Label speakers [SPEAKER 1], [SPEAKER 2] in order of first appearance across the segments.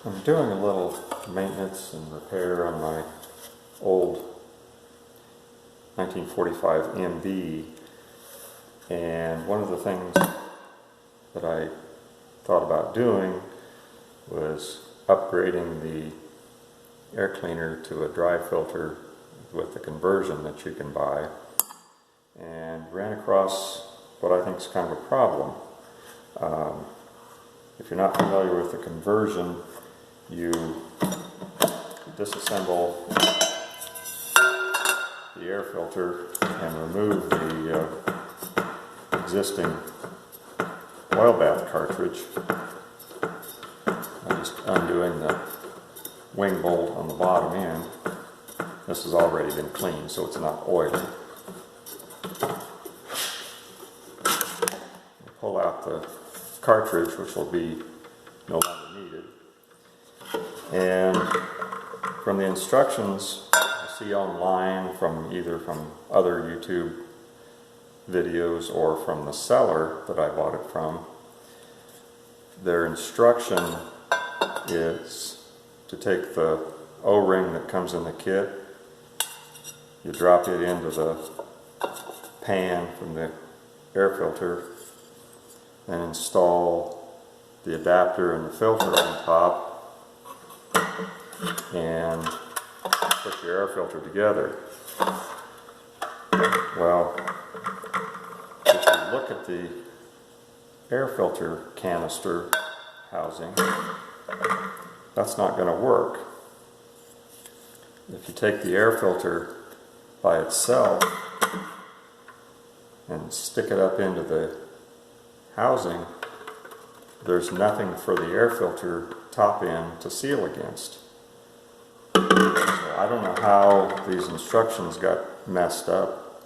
[SPEAKER 1] I'm doing a little maintenance and repair on my old 1945 MB, and one of the things that I thought about doing was upgrading the air cleaner to a dry filter with the conversion that you can buy, and ran across what I think is kind of a problem. If you're not familiar with the conversion, you disassemble the air filter and remove the existing oil bath cartridge. I'm just undoing the wing bolt on the bottom end. This has already been cleaned, so it's not oily. Pull out the cartridge, which will be no longer needed. And from the instructions I see online, from either from other YouTube videos or from the seller that I bought it from, their instruction is to take the O-ring that comes in the kit, you drop it into the pan from the air filter, and install the adapter and the filter on top, and put your air filter together. Well, if you look at the air filter canister housing, that's not going to work. If you take the air filter by itself and stick it up into the housing, there's nothing for the air filter top end to seal against. So I don't know how these instructions got messed up,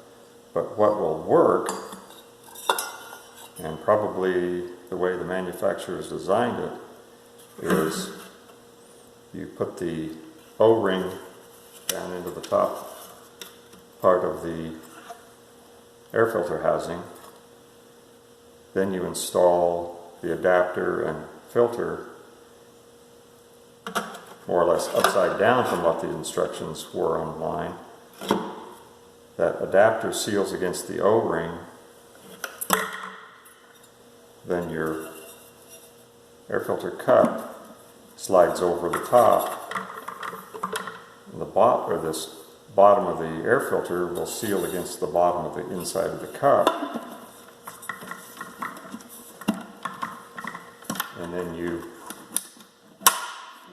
[SPEAKER 1] but what will work, and probably the way the manufacturers designed it, is you put the O-ring down into the top part of the air filter housing. Then you install the adapter and filter more or less upside down from what the instructions were online. That adapter seals against the O-ring. Then your air filter cup slides over the top. And this bottom of the air filter will seal against the bottom of the inside of the cup. And then you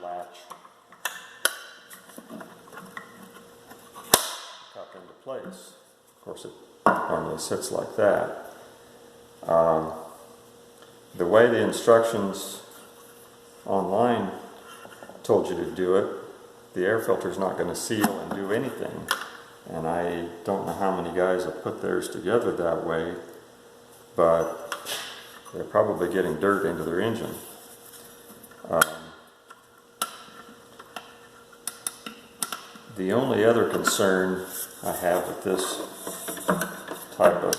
[SPEAKER 1] latch the cup into place. Of course, it normally sits like that. The way the instructions online told you to do it, the air filter is not going to seal and do anything. And I don't know how many guys have put theirs together that way, but they're probably getting dirt into their engine. The only other concern I have with this type of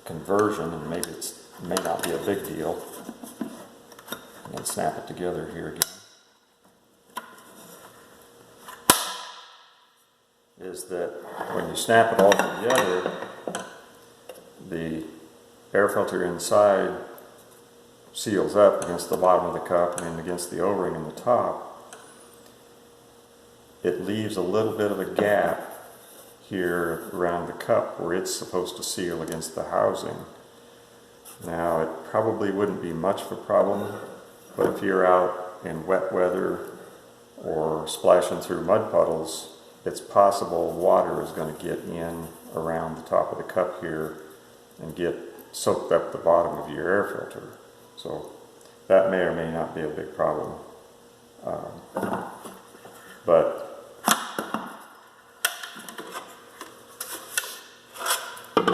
[SPEAKER 1] conversion, and maybe it may not be a big deal, and snap it together here again, is that when you snap it all together, the air filter inside seals up against the bottom of the cup and against the O-ring in the top. It leaves a little bit of a gap here around the cup where it's supposed to seal against the housing. Now, it probably wouldn't be much of a problem, but if you're out in wet weather or splashing through mud puddles, it's possible water is going to get in around the top of the cup here and get soaked up the bottom of your air filter. So that may or may not be a big problem. But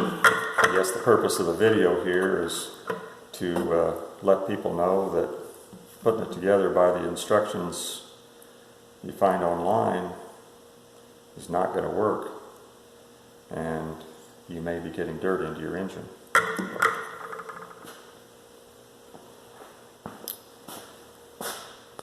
[SPEAKER 1] I guess the purpose of the video here is to let people know that putting it together by the instructions you find online is not going to work, and you may be getting dirt into your engine.